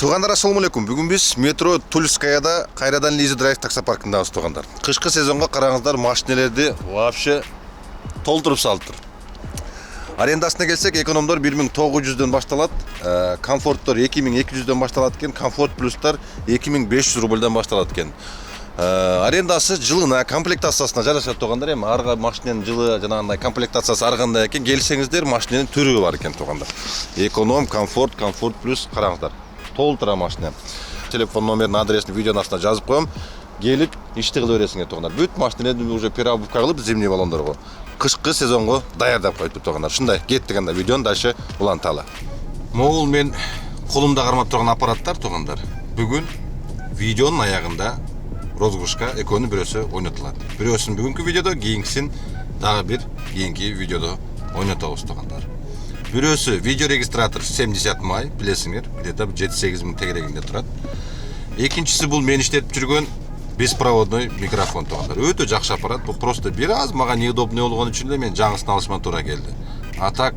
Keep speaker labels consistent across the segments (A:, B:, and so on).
A: Тугандар, ассаламу алейкум. Бүгін біз метро Тульскаяда Кайрадан Лизи Драйв таксопаркындамыз, тугандар. Кышкы сезонға қараңыздар, машинелерді вообще толтырып салыптыр. Арендасына келсек, экономдор 1900-ден башталат, комфорттор 2200-ден башталат кен, комфорт плюстар 2500 рубльдан башталат кен. Арендасы жылына, комплектациясына жарашат, тугандар. Эми арга машиненин жылы жанагындай комплектациясы аргандай экен, келсеңиздер машиненин түрү бар экен, тугандар. Эконом, комфорт плюс караңыздар. Толтыра машина. Телефон номерин, адресин видеонун астына жазып коем. Келип ишти кыла бересиңер, тугандар. Бүт машинелерди уже переобувка кылып зимний баллондорго, кышкы сезонго даярдап коюптур, тугандар. Шундай, кеттик анда видеонун дальше уланталы. Могул мен колумда кармап турган аппараттар, тугандар. Бүгүн видеонун аягында розыгрышка экөөнүн бирөөсү ойнотулат. Бирөөсүн бүгүнкү видеодо, кийинкисин дагы бир кийинки видеодо ойнотобуз, тугандар. Бирөөсү видео регистратор 70 май, билесиңер, где-то 7-8 миң тегерегинде турат. Экинчиси бул мен иштетип жүргөн беспроводной микрофон, тугандар. Өтө жакшы аппарат. Бул просто бир аз мага неудобный болгон үчүн эле мен жаңысын алышман туура келди. А так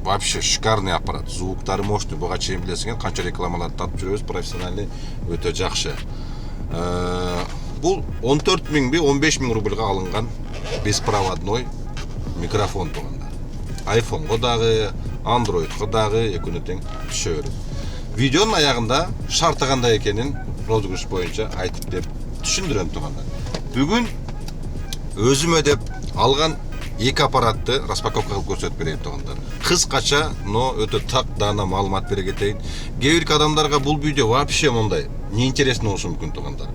A: вообще шикарный аппарат. Звуктары мощный, буга чейин билесиңер, канча рекламаларды тартып жүрөбүз, профессиональный, өтө жакшы. Бул 14 миңби 15 миң рубльга алынган беспроводной микрофон, тугандар. iPhone-го дагы, Android-го дагы экөөнү тең түшө берет. Видеонун аягында шарты кандай экенин розыгрыш боюнча айтып деп түшүндүрөм, тугандар. Бүгүн өзүмө деп алган эки аппаратты распаковка кылып көрсөтүп берейин, тугандар. Кыскача, но өтө так даана маалымат бере кетейин. Кээ бир адамдарга бул видео вообще мондай неинтересно болушу мүмкүн, тугандар.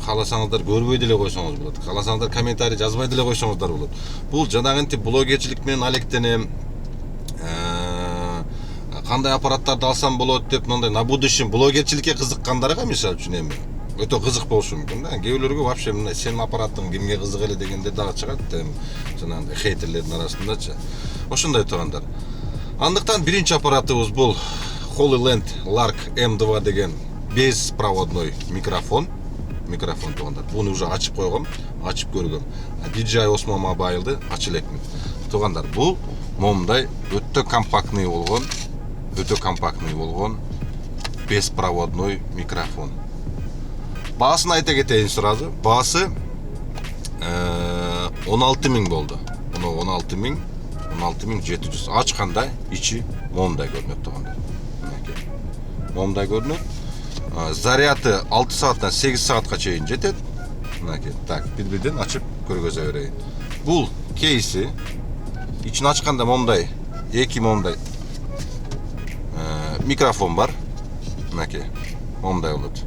A: Кааласаңыздар көрбөй деле койсоңуз болот. Кааласаңыздар комментарий жазбай деле койсоңуздар болот. Бул жанагынтип блогерчилик менен алектенем. Кандай аппараттарды алсам болот деп, мындай на будущем блогерчиликке кызыккандарга мисалы үчүн эми өтө кызык болушу мүмкүн да. Кээ бирлерге вообще мындай сенин аппараттың кимге кызык эле дегенде дагы чыгат, жанагындай хейтерлердин арасындачы. Ошондой, тугандар. Андыктан биринчи аппаратыбыз бул HoloLens Lark M2 деген беспроводной микрофон, тугандар. Буну уже ачып койгом, ачып көргөм. DJI Osmo Mobile'ды ачы элекмин. Тугандар, бул момундай өтө компактный болгон беспроводной микрофон. Баасын айта кетейин сразу. Баасы 16 миң болду. 16 миң 700. Ачканда ичи момундай көрүнөт, тугандар. Момундай көрүнөт. Заряды 6 сааттан 8 саатка чейин жетет. Так, бир-бирден ачып көргөзө берейин. Бул кейси. İçini açkanda momday, эки момдай микрофон бар. Мынакей, момдай болот.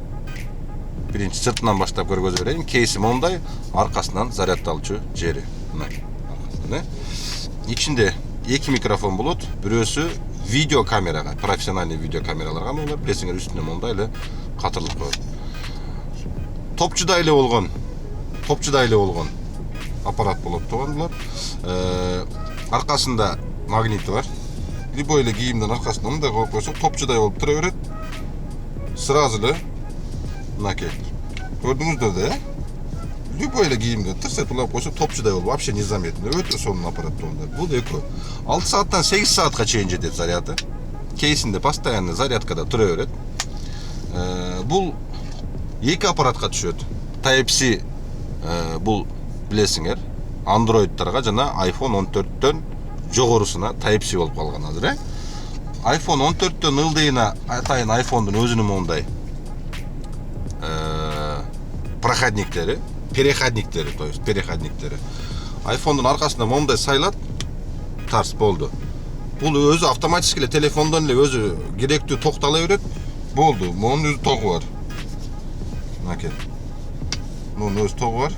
A: Биринчи сыртынан баштап көргөзө берейин. Кейси момдай, аркасынан зарядталчу жери. Мынакей, аркасынан. İçinde эки микрофон болот. Бирөөсү видео камерага, профессиональный видео камераларга болот. Билесиңер, үстүнө момдай эле катырылып коет. Топчудай эле болгон аппарат болот, тугандар. Аркасында магниті бар. Любой эле кийимдин аркасына мындай коюп койсоң, топчудай болуп тура берет. Сразу эле мынакей. Көрдүңүздөр да, Любой эле кийимге тырсетип улап койсоң, топчудай болуп, вообще незаметно. Өтө сонун аппарат, тугандар. Бул экөө 6 сааттан 8 саатка чейин жетет заряды. Кейсинде постоянно зарядкада тура берет. Бул эки аппаратка түшөт. Type-C бул билесиңер, Android'дарга жана iPhone 14-төн жогорусуна Type-C болуп калган азыр, iPhone 14-төн ылдыйына атайын iPhone'дун өзүнүн мондай переходниктери. iPhone'дун аркасында мондай сайлат, тарс болду. Бул өзү автоматически эле телефондон эле өзү керектүү токтала берет. Болду. Монун өзү тогу бар. Мынакей. Монун өзү тогу бар.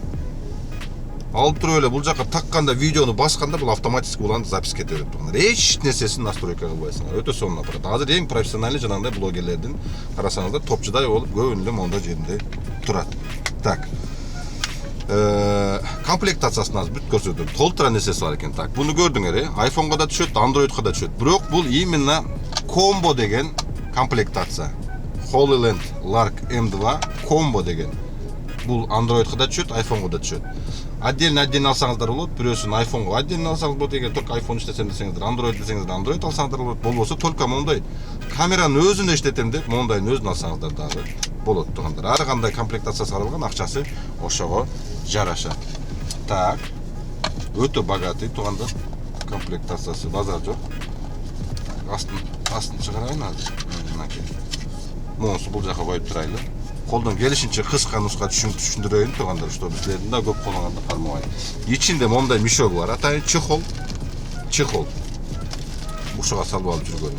A: Алып туруп эле бул жака такканда, видеону басканда бул автоматически уланып запись кете берет. Эч нерсесин настройка кылбайсыңар. Өтө сонун аппарат. Азыр эң профессиональный жанагындай блогерлердин карасаңыздар, топчудай болуп, көбүнө эле монда жеринде турат. Так. Комплектациясын азыр бүт көрсөтөм. Толтура нерсеси бар экен. Так, буну көрдүңөр, iPhone'га да түшөт, Android'га да түшөт. Бирок бул именно комбо деген комплектация. HoloLens Lark M2 комбо деген. Бул Android'га да түшөт, iPhone'га да түшөт. отдельно алсаңыздар болот. Бирөөсүн iPhone'га отдельно алсаңыз болот. Эгер только iPhone иштесем десеңиздер, Android десеңиздер Android алсаңыздар болот. Болбосо только мондай камеранын өзүн иштетем деп мондайдын өзүн алсаңыздар дагы болот тугандар. Ар кандай комплектациясы каралган, акчасы ошого жараша. Так. Өтө богатый тугандар. Комплектациясы базар жок. Астын чыгарайын азыр. Мынакей. Монсу бул жака коюп турайлы. Колдон келишинче кыска нуска түшүндүрөйүн тугандар, что силердин да көп колдонгонду кармабайын. Ичинде мондай мешок бар, атайын чехол. Ушуга салып алып жүргөнүм.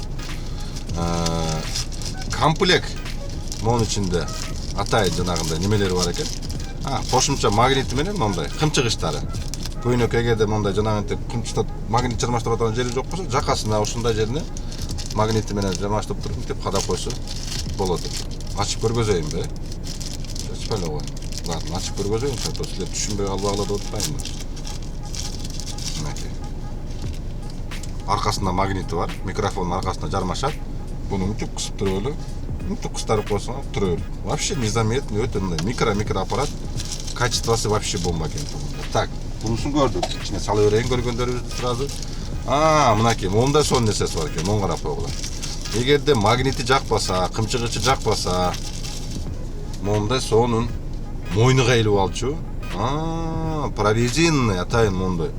A: Комплект монун ичинде атайын жанагындай немелери бар экен. Кошумча магнити менен мондай кымчыгычтары. Көйнөк эгерде мондай жанагынтип кымчыктап магнит жармаштырып атган жери жок болсо, жакасына ушундай жерине магнити менен жармаштырып туруп мынтип кадап койсо болот. Ачып көргөзөйүнбү? Ачпай эле коеюн. Ладно, ачып көргөзөйүн, то силер түшүнбөй калбагыла деп атпаймынбы? Мынакей. Аркасында магнити бар, микрофондун аркасына жармашат. Буну мынтип кысып туруп эле, мынтип кыстырып койсоң тура берет. Вообще незаметно, өтө мындай микро аппарат. Качествосы вообще бомба экен. Так, бунусун көрдүк. Ичине салып берейин көргөндөрүбүздү сразу. Мынакей, мондай сонун нерсеси бар экен, мон карап койгула. Эгерде магнити жакпаса, кымчыгычы жакпаса, мондай сонун мойнуга илип алчу. Прорезинный атайын мондай.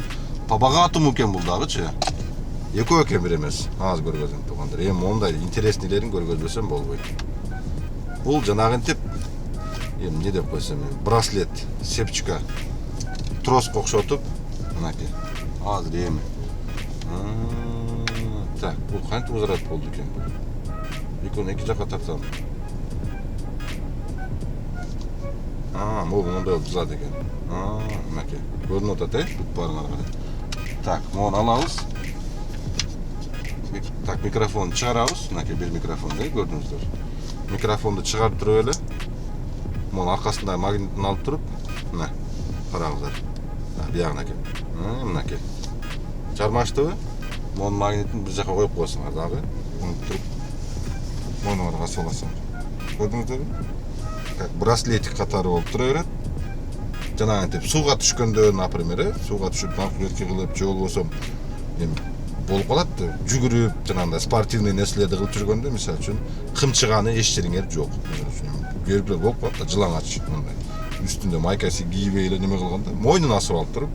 A: По богатому экен бул дагычы. Экөө экен бир эмес. Азыр көргөзөм тугандар. Эми мондай интереснийлерин көргөзбөсөм болбойт. Бул жанагынтип эмне деп койсом, браслет, сепчка, троска окшотуп, мынакей. Азыр эми. Так, бул кантип узарат болду экен бул? Экөөнү эки жакка тартсам. Могу мондай бузат экен. Мынакей. Көрүнүп атат, бүт баарыңар карай. Так, мону алабыз. Так, микрофонду чыгарабыз. Мынакей бир микрофон да, көрдүңүздөр. Микрофонду чыгарып туруп эле. Мону аркасында магнитин алып туруп, мына караңыздар. Биягына экен. Мынакей. Жармаштыбы? Монун магнитин бир жака коюп койсоңар дагы. Муну туруп монуңарга саласың. Көрдүңүздөрбү? Как браслетик катары болуп тура берет. Жанагынтип сууга түшкөндө, например, сууга түшүп нахуй кылып, же болбосо эми болуп калат, жүгүрүп, жанагындай спортивный нерселерди кылып жүргөндө, мисалы үчүн, кымчыганы эч жериңер жок. Көрүп эле болуп калат да, жылаңач мындай. Үстүндө майкасы кийбей эле неме кылганда, мойнун асып алып туруп,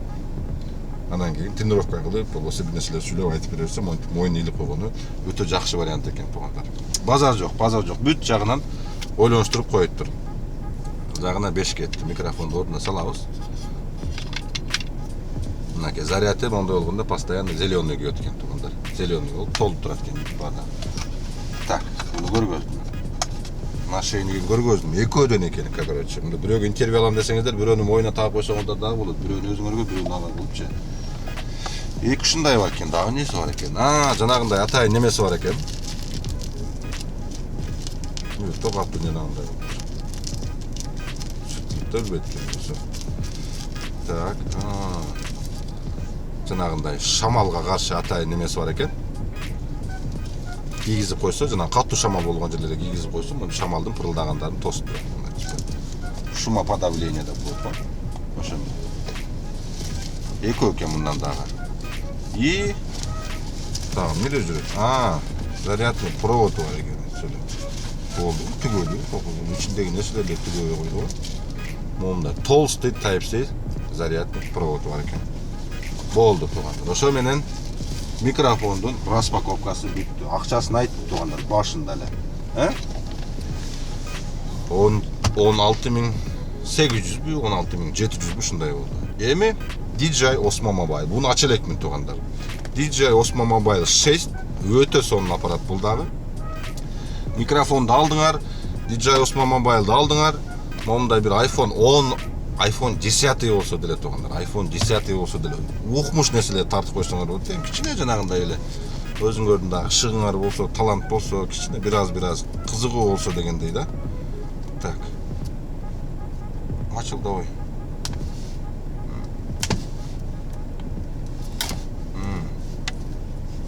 A: анан кийин тренировка кылып, болбосо бир нерселер сүйлөп айтып бере берсем, мойнун илип койгону өтө жакшы вариант экен тугандар. Базар жок. Бүт жагынан ойлонуштуруп коюптур. Жагына 5 кетти. Микрофонду ордуна салабыз. Мынакей заряды мондай болгондо постоянно зеленый күйөт экен тугандар. Зеленый болуп толуп турат экен баада. Так, буну көргөздүм. Машинаны көргөздүм. Экөөдөн экен, короче. Мында бирөөгө интервью алам десеңиздер, бирөөнүн моюна таап койсоңуздар дагы болот. Бирөөнү өзүңөргө, бирөөнү ага болупчу. Эки ушундай бар экен, дагы нерсе бар экен. Жанагындай атайын немеси бар экен. Тогаптын жанагындай. Сүттөлбөйт экен. Так, жанагындай шамалга каршы атайын немеси бар экен. Кийгизип койсо, жана катуу шамал болгон жерлерге кийгизип койсо, мына шамалдын пырылдагандарын тосуп турат. Шумоподавление деп коет го. Ошондой. Экөө экен мындан дагы. И так, эмне жүрөт? Зарядный провод бар экен. Болду, түгөлү, ичиндеги нерселерди түгөбөй койду. Монда толстый Type-C зарядный провод бар экен. Болду тугандар. Ошо менен микрофондун распаковкасы бүттү. Акчасын айтып тугандар башында эле. 16.800бү, 16.700бү ушундай болду. Эми DJI Osmo Mobile. Буну ача элекмин тугандар. DJI Osmo Mobile 6 өтө сонун аппарат бул дагы. Микрофонду алдыңар, DJI Osmo Mobile'ды алдыңар. Мондай бир iPhone 10, iPhone 10 болсо деле тугандар. iPhone 10 болсо деле укмуш нерселер тартып койсоңор болот. Эми кичине жанагындай эле өзүңөрдүн дагы ышыгыңар болсо, талант болсо, кичине бир аз кызыгуу болсо дегендей да. Так. Ачыл давай.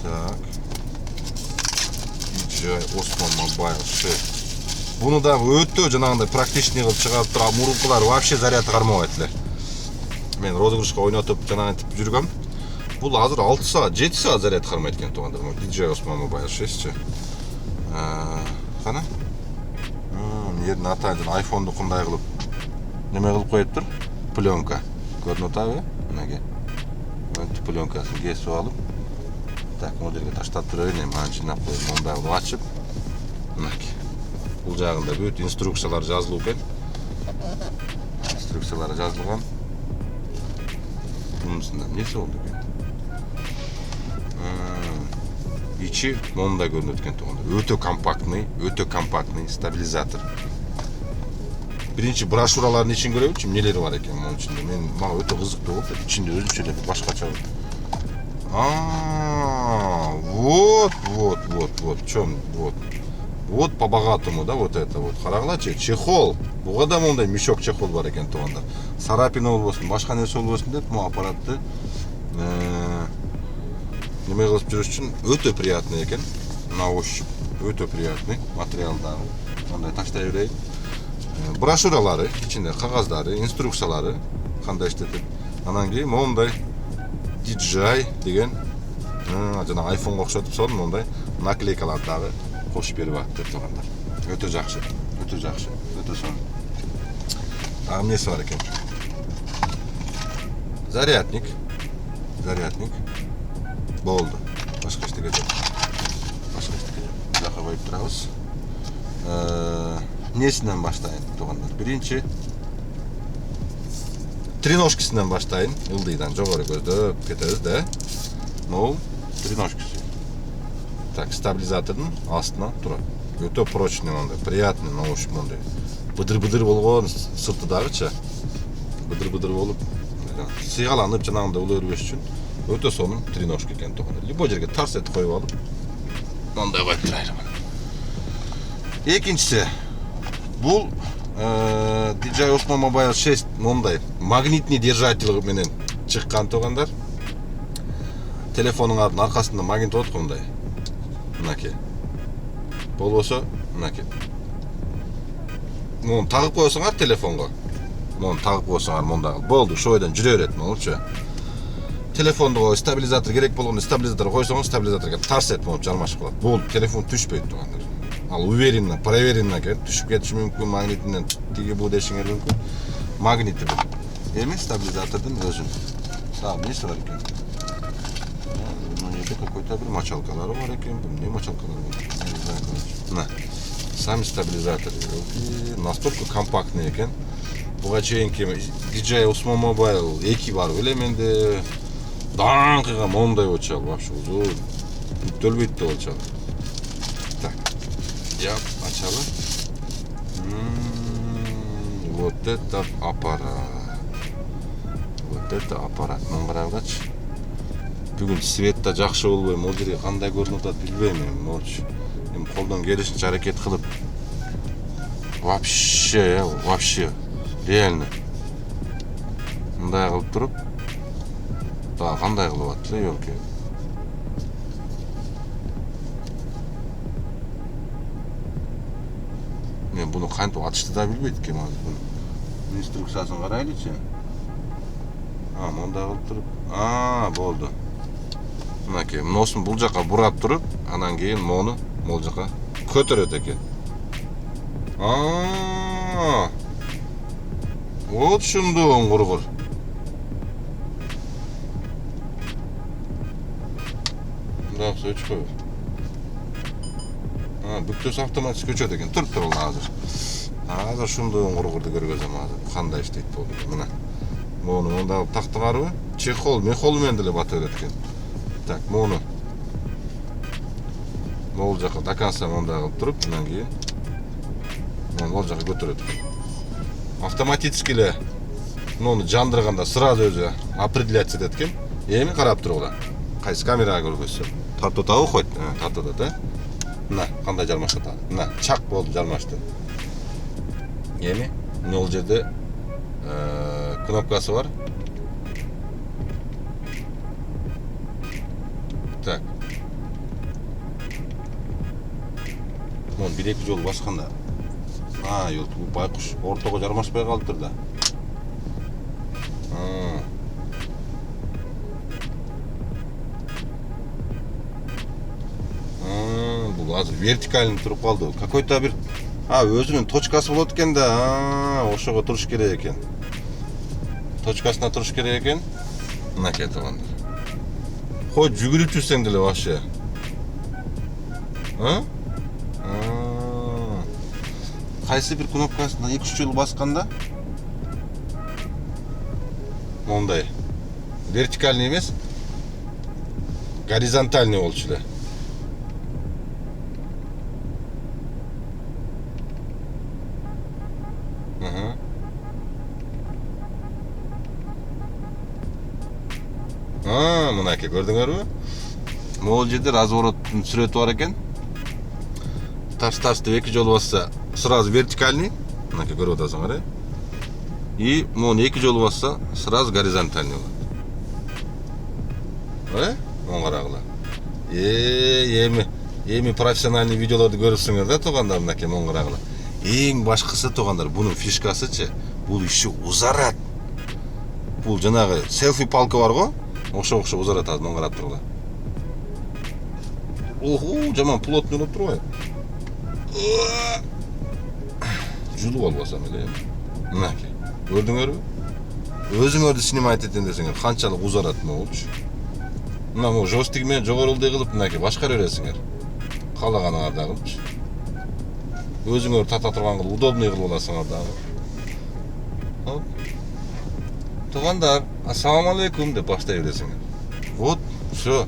A: Так. DJI Osmo Mobile 6. Буну дагы өтө жанагындай практичный кылып чыгарып тура, мурункулар вообще заряд кармабайт эле. мен розыгрышка ойнотуп жанагынтип жүргөм. Бул азыр 6 саат, 7 саат заряд кармайт экен туугандар. DJI Osmo Mobile 6. Кана? Жердин атайын iPhone'ду кандай кылып неме кылып коюптур? Пленка. Көрүнүп атабы? Мынакей. Мынтип пленкасын кесип алып, так, могу жерге таштап турайын, эми аны жыйнап коюп, мындай кылып ачып. Мынакей. Бул жагында бүт инструкциялар жазылуу экен. Инструкциялары жазылган. Бунусунда эмнеси болду экен? Ичи мондай көрүнөт экен туугандар. Өтө компактный стабилизатор. Биринчи брошюралардын ичин көрөбүчү, эмнелери бар экен монун ичинде. Мага өтө кызыктуу болду. Ичинде өзүнчө эле башкача. Вот, чём, вот. Вот по-богатому, да, вот это вот. Карагылачы, чехол. Буга да мондай мешок чехол бар экен туугандар. Сарапина болбосун, башка нерсе болбосун деп, бул аппаратты неме кылып жүрүш үчүн өтө приятный экен. На ощупь өтө приятный материалдары. Мондай таштай берейин. Брошюралары, ичинде кагаздары, инструкциялары кандай иштетип. Анан кийин мондай DJI деген жана iPhone'га окшотуп сонун мондай наклейкалар дагы кошуп берип атты туугандар. Өтө жакшы, өтө сонун. Дагы эмнеси бар экен? Зарядник. Болду. Башка эчтеке жок. Жакка коюп турабыз. Несинен баштайын туугандар? Биринчи треножкасынан баштайын. Ылдыйдан жогору көздөп кетебиз да. Могул треножкасы. Так, стабилизатордун астына турат. Өтө прочный мондай, приятный на ощупь мондай. Быдыр-быдыр болгон сырты дагычы. Быдыр-быдыр болуп, сыйгаланып жанагындай улуу өрбөш үчүн өтө сонун треножка экен туугандар. Любой жерге тарс этип коюп алып, мондай коюп турайын. Экинчиси, бул DJI Osmo Mobile 6 мондай магнитный держатель менен чыккан туугандар. Телефонуңардын аркасында магнит болот го мындай. Мынакей. Болбосо, мынакей. Муну тагып койсоңар телефонго. Муну тагып койсоңар мондай болду, ошол бойдон жүрө берет, болчу. Телефондо стабилизатор керек болгондо стабилизатор койсоңуз, стабилизаторго тарс этип болуп жармашып калат. Болду, телефон түшпөйт туугандар. Ал уверенно, проверенно экен, түшүп кетиши мүмкүн магнитинен, тиги бу дешиңер мүмкүн. Магнити бул. Эми стабилизатордун өзү. Дагы эмнеси бар экен? Какой-то бир мочалкалары бар экен. Эмне мочалкалары бар? Не знаю, короче. На. Сами стабилизаторы. Настолько компактный экен. Буга чейинки DJI Osmo Mobile 2 бар беле менде. Даңкыга мондай болчу вообще узун. Бүтөлбөйт да болчу. Так. Я ачалы. Вот это аппарат. Вот это аппарат. Мен карагылачы. Бүгүн светта жакшы болбой, могу жерге кандай көрүнүп атат билбейм эми, болчу. Эми колдон келишинче аракет кылып. Вообще реально. Мындай кылып туруп, дагы кандай кылып атты, ёлки. Мен буну кантип атышты да билбейт экенмин азыр буну. Инструкциясын карайлычы. Мындай кылып туруп. Болду. Мынакей, мыносун бул жака бурап туруп, анан кийин мону могул жака көтөрөт экен. Вот ушунду оңгургур. Мындай сөйчү коюп. Бүктөсү автоматик өчөт экен. Туруп турул азыр. Азыр ушунду оңгургурду көргөзөм азыр. Кандай иштейт болду. Мына. Мону мондай тактыгарбы? Чехол, мехол менен деле бата берет экен. Так, мону могул жака до конца мондай кылып туруп, андан кийин могул жака көтөрөт. Автоматически эле муну жандырганда сразу өзү определяться этет экен. Эми карап тургула. Кайсы камерага көргөзсө. Тартып атабы койт, тартып атат, Мына, кандай жармашат. Мына, чак болду жармашты. Эми могул жерде кнопкасы бар. Так. Мон 1-2 жолу басканда. Ёлку, бул байкуш ортого жармашпай калыптыр да. азыр вертикально туруп калды. Какой-то бир өзүнүн точкасы болот экен да. Ошого туруш керек экен. Точкасына туруш керек экен. Мынакей туугандар. Хоть жүгүрүп жүрсең деле вообще. Кайсы бир кнопкасына 2-3 жолу басканда мондай вертикальный эмес, горизонтальный болчу эле. Мынакей көрдүңөрбү? Могул жерде развороттун сүрөтү бар экен. Таш-ташты 2 жолу басса сразу вертикальный. Мынакей көрүп атасыңар, И мону 2 жолу басса сразу горизонтальный болот. Оң карагыла. Эми профессиональный видеолорду көрүпсүңөр да туугандар, мынакей оң карагыла. Эң башкысы туугандар, бунун фишкасычы, бул иши узарат. Бул жанагы селфи палка бар го? Ошо узарат, азыр оң карап тургула. Жаман плотный болуп турбайбы? Жулуп албасам эле. Мынакей. Көрдүңөрбү? Өзүңөрдү снимать этем десеңер, канчалык узарат могулчу. Мына могу жостиги менен жогорулдай кылып, мынакей башкара бересиңер. Каалаганыңарда кылыпчы. Өзүңөр тата турган кылып, удобный кылып аласыңар дагы. Туугандар, ассаламу алейкум деп баштай бересиңер. Вот, всё.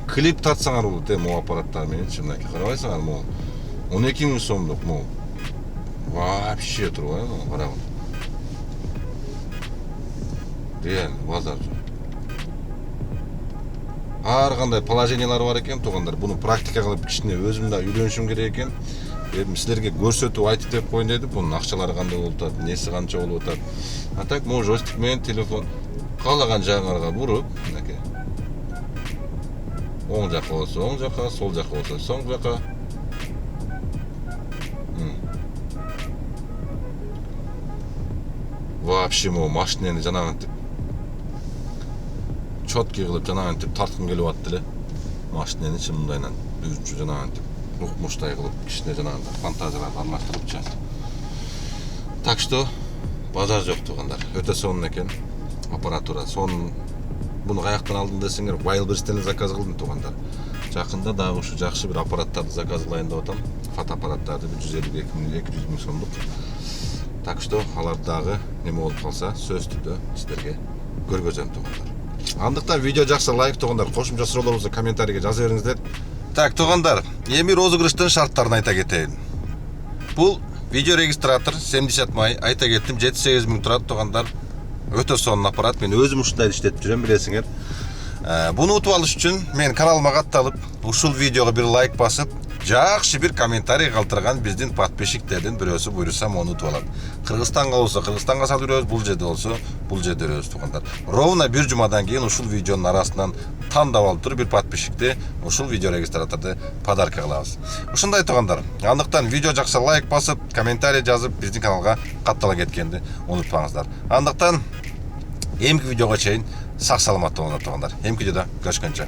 A: Клип тартсаңар болот, могу аппараттар менен, мынакей карабайсыңар, могу 12 000 сомдук могу. Вообще турбайбы, карагын. Реально базар жок. Ар кандай положениялар бар экен туугандар. Буну практика кылып кичине өзүм да үйрөнүшүм керек экен. Эми силерге көрсөтүп айтып деп коеюн дедим. Бунун акчалары кандай болуп атат, неси канча болуп атат. А так могу жостик менен телефон каалаган жагыңарга буруп, мынакей. Оң жака болсо оң жака, сол жака болсо сол жака. Вообще могу машинени жанагынтип чоткий кылып жанагынтип тарткым келип атты эле. Машинени чымындайынан өзүнчө жанагынтип муштай кылып кичине жанагындай фантазияларды аралаштырыпчы. Так что базар жок туугандар. Өтө сонун экен аппаратура. Буну каяктан алдым десеңер, Wildberries'тен заказ кылдым туугандар. Жакында дагы ушу жакшы бир аппараттарды заказ кылайын деп атам. Фотоаппараттарды 150 000 200 000 сомдук. Так что алар дагы неме болуп калса, сөз түрдө сиздерге көргөзөм туугандар. Андыктан видео жакса лайк туугандар, кошумча суроолорубузду комментарийге жаза бериңиздер. Так туугандар, эми розыгрыштын шарттарын айта кетейин. Бул видео регистратор 70 май, айта кеттим 7-8 миң турат туугандар. Өтө сонун аппарат, мен өзүм ушундай иштетип жүрөм, билесиңер. Буну утуп алыш үчүн мен каналыма катталып, ушул видеого бир лайк басып, жакшы бир комментарий калтырган биздин подписчиктердин бирөөсү буйруса мону утуп алат. Кыргызстанга болсо Кыргызстанга салып беребиз, бул жерде болсо бул жерде беребиз туугандар. Ровно бир жумадан кийин ушул видеонун арасынан тандап алып туруп бир подписчикти ушул видео регистраторду подарка кылабыз. Ушундай туугандар. Андыктан видео жакса лайк басып, комментарий жазып, биздин каналга каттала кеткенди унутпаңыздар. Андыктан эмки видеого чейин сак саламатта болуңуздар туугандар. Эмки видеодо көрүшкөнчө.